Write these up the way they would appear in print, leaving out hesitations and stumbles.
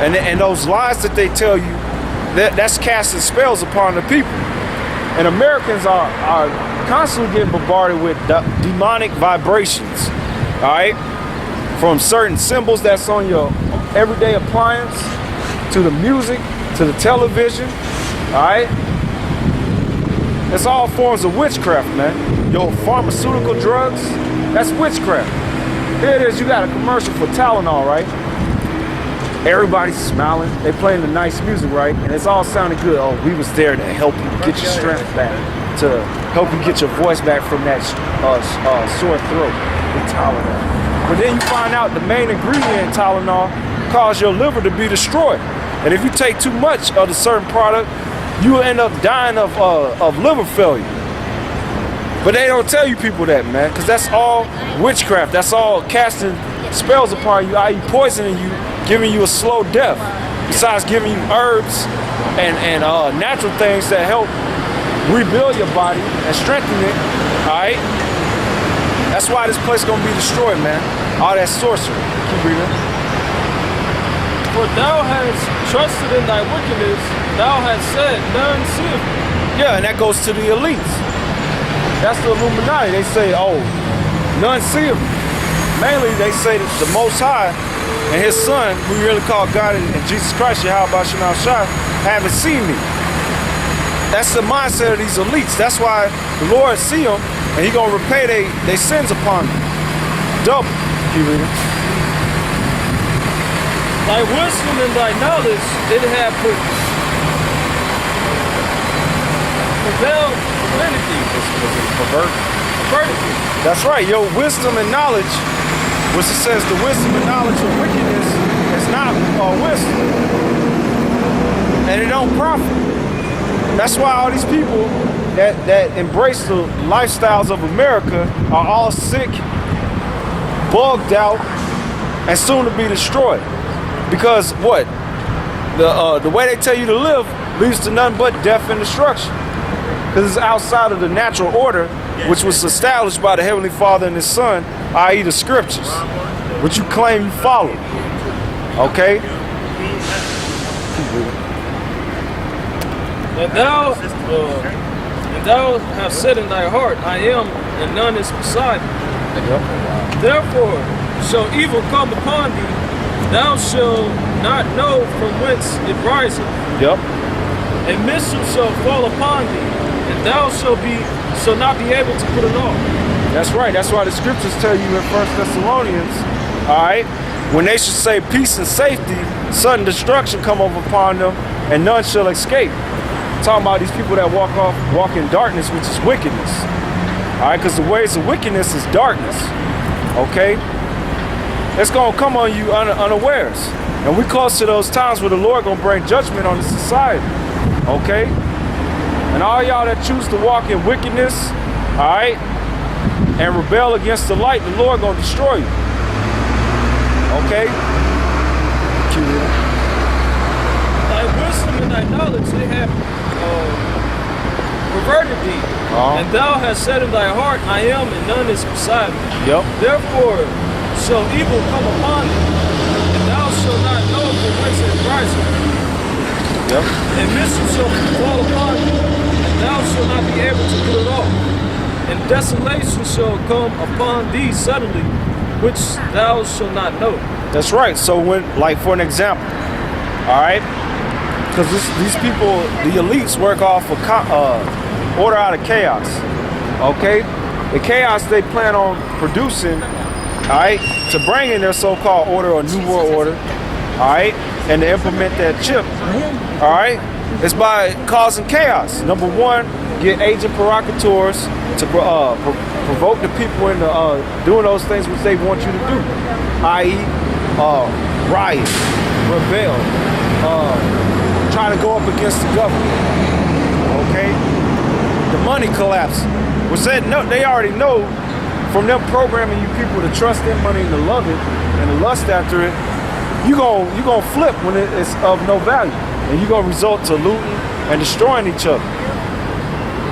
And those lies that they tell you, that's casting spells upon the people. And Americans are constantly getting bombarded with demonic vibrations, all right? From certain symbols that's on your everyday appliance, to the music, to the television, all right? It's all forms of witchcraft, man. Your pharmaceutical drugs, that's witchcraft. Here it is, you got a commercial for Tylenol, right? Everybody's smiling, they playing the nice music, right? And it's all sounding good. Oh, we was there to help you get your strength back, to help you get your voice back from that sore throat with Tylenol. But then you find out the main ingredient in Tylenol causes your liver to be destroyed. And if you take too much of a certain product, you will end up dying of liver failure. But they don't tell you people that, man, because that's all witchcraft. That's all casting spells upon you, i.e. poisoning you, giving you a slow death. Besides giving you herbs and natural things that help rebuild your body and strengthen it, all right? That's why this place gonna be destroyed, man. All that sorcery. Keep reading. For thou hast trusted in thy wickedness, thou hast said, none seeth me. Yeah, and that goes to the elites. That's the Illuminati. They say, oh, none see him. Mainly, they say that the Most High and His Son, who we really call God and Jesus Christ, Yahweh Shema Shai, haven't seen me. That's the mindset of these elites. That's why the Lord see them, and He gonna repay they sins upon them. Double. Keep reading. Thy wisdom and thy knowledge did have prevented thee. Perverted thee. That's right. Your wisdom and knowledge, which it says the wisdom and knowledge of wickedness is not wisdom. And it don't profit. That's why all these people that embrace the lifestyles of America are all sick, bugged out, and soon to be destroyed. Because what? The way they tell you to live leads to nothing but death and destruction. Because it's outside of the natural order, which was established by the Heavenly Father and His Son, i.e. the Scriptures, which you claim you follow. Okay? And thou hast said in thy heart, I am, and none is beside me. Yep. Therefore shall evil come upon thee, thou shalt not know from whence it riseth. Yep. And mischief shall fall upon thee, and thou shalt not be able to put it off. That's right. That's why the Scriptures tell you in 1 Thessalonians, all right, when they should say peace and safety, sudden destruction come over upon them, and none shall escape. Talking about these people that walk in darkness, which is wickedness. All right, because the ways of wickedness is darkness. Okay? It's going to come on you unawares. And we close to those times where the Lord going to bring judgment on the society. Okay? And all y'all that choose to walk in wickedness, all right, and rebel against the light, the Lord going to destroy you. Okay? Thy wisdom and thy knowledge, they have perverted thee. And thou hast said in thy heart, I am, and none is beside me. Yep. Therefore shall evil come upon thee, and thou shalt not know from whence it riseth. Yep. And mischief shall fall upon thee, and thou shalt not be able to put it off. And desolation shall come upon thee suddenly, which thou shalt not know. That's right. So when, like for an example, all right, because these people, the elites, work off of order out of chaos. Okay, the chaos they plan on producing, all right, to bring in their so-called order or new world order, all right, and to implement that chip, all right, is by causing chaos. Number one, get agent provocateurs to provoke the people into doing those things which they want you to do, i.e. riot, rebel, try to go up against the government. Okay, the money collapse. Was said no, they already know from them programming you people to trust their money and to love it and to lust after it. You gonna flip when it's of no value, and you gonna result to looting and destroying each other.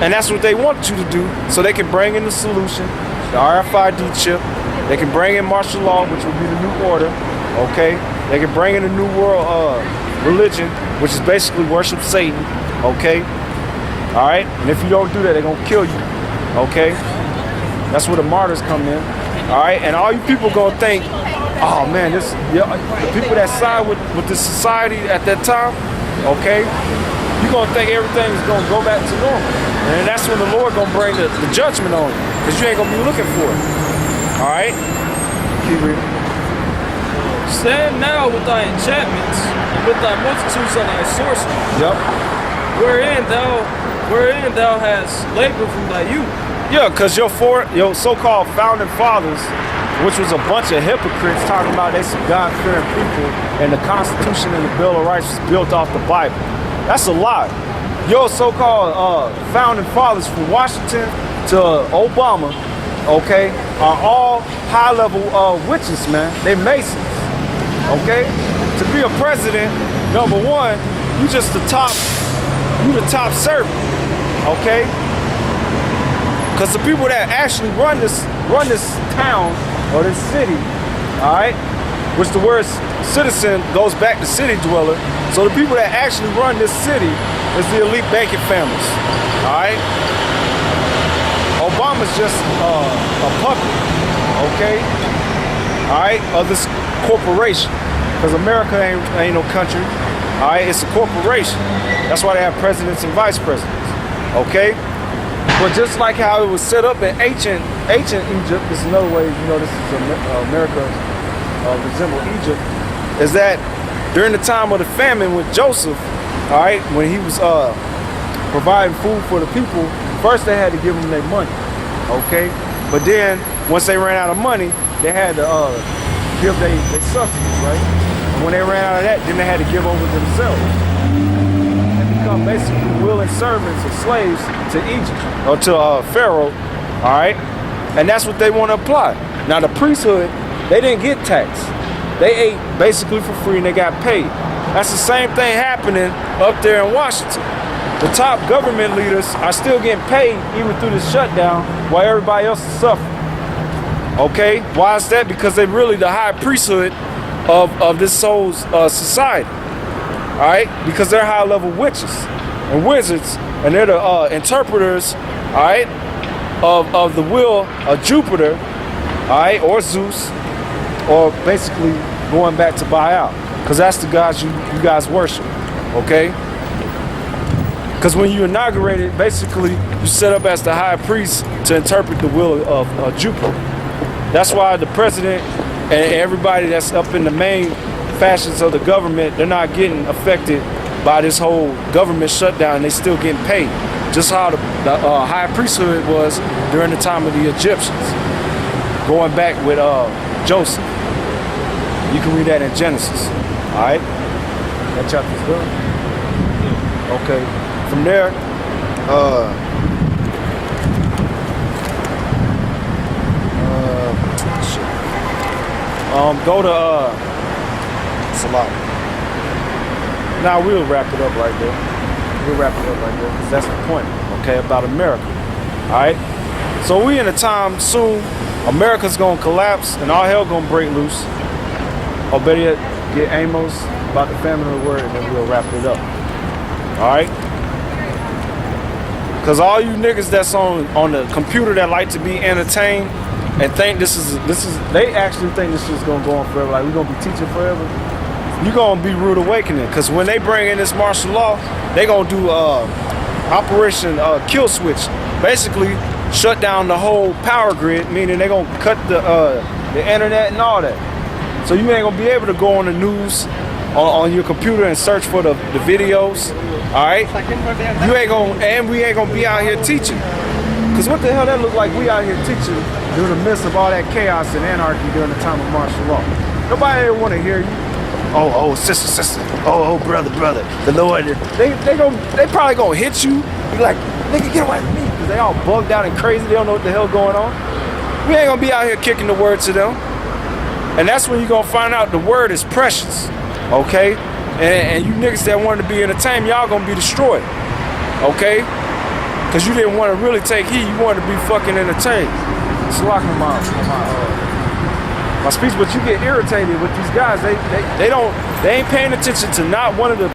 And that's what they want you to do, so they can bring in the solution, the RFID chip. They can bring in martial law, which will be the new order. Okay. They can bring in a new world religion, which is basically worship Satan, okay? All right? And if you don't do that, they're going to kill you, okay? That's where the martyrs come in, all right? And all you people going to think, oh, man, the people that side with this society at that time, okay, you're going to think everything's going to go back to normal. And that's when the Lord going to bring the judgment on you, because you ain't going to be looking for it, all right? Keep reading. Stand now with thy enchantments, and with thy multitudes and thy sorcery. Yep. Wherein thou hast labored from thy youth. Yeah, because your so-called founding fathers, which was a bunch of hypocrites talking about they some God-fearing people, and the Constitution and the Bill of Rights was built off the Bible. That's a lie. Your so-called founding fathers from Washington to Obama, okay, are all high-level witches, man. They Masons, okay? To be a president, number one, you the top servant, okay? Because the people that actually run this town or this city, all right, which the word citizen goes back to city dweller. So the people that actually run this city is the elite banking families, all right? Obama's just a puppet, okay? All right, of this corporation, because America ain't no country, all right? It's a corporation. That's why they have presidents and vice presidents, okay? But just like how it was set up in ancient Egypt, this is another way, this is America resemble Egypt, is that during the time of the famine with Joseph, all right, when he was providing food for the people, first they had to give them their money, okay? But then, once they ran out of money, they had to give their substance, right? And when they ran out of that, then they had to give over themselves. Become basically willing servants or slaves to Egypt or to Pharaoh, all right? And that's what they want to apply. Now the priesthood, they didn't get taxed. They ate basically for free and they got paid. That's the same thing happening up there in Washington. The top government leaders are still getting paid even through this shutdown while everybody else is suffering. Okay, why is that? Because they're really the high priesthood of this whole society. All right, because they're high-level witches and wizards, and they're the interpreters, all right, of the will of Jupiter, all right, or Zeus, or basically going back to Baal, because that's the gods you guys worship, okay? Because when you inaugurate it, basically you set up as the high priest to interpret the will of Jupiter. That's why the president and everybody that's up in the main fashions of the government, they're not getting affected by this whole government shutdown. They still getting paid, just how the high priesthood was during the time of the Egyptians, going back with Joseph. You can read that in Genesis. All right, that chapter's done. Okay, from there, go to it's a lot. Now we'll wrap it up right there. We'll wrap it up right there because that's the point, okay, about America. All right. So we in a time soon, America's gonna collapse and all hell gonna break loose. Or better yet, get Amos about the famine of the word, and then we'll wrap it up. All right. Because all you niggas that's on the computer that like to be entertained and think this is they actually think this shit's gonna go on forever. Like we're gonna be teaching forever. You're gonna be rude awakening. Because when they bring in this martial law, they gonna do Operation Kill Switch. Basically, shut down the whole power grid, meaning they gonna cut the internet and all that. So you ain't gonna be able to go on the news on your computer and search for the videos. All right, you ain't gonna, and we ain't gonna be out here teaching. Cause what the hell that look like we out here teaching during the midst of all that chaos and anarchy during the time of martial law? Nobody ever want to hear you. Oh, sister. Oh, brother. The Lord. They probably gonna hit you. Be like, nigga, get away from me. Cause they all bugged out and crazy. They don't know what the hell going on. We ain't gonna be out here kicking the word to them. And that's when you're gonna find out the word is precious. Okay? And you niggas that want to be entertained, y'all gonna be destroyed. Okay? Cause you didn't want to really take heed, you wanted to be fucking entertained. So lock them out. my speech, but you get irritated with these guys. They ain't paying attention to not one of the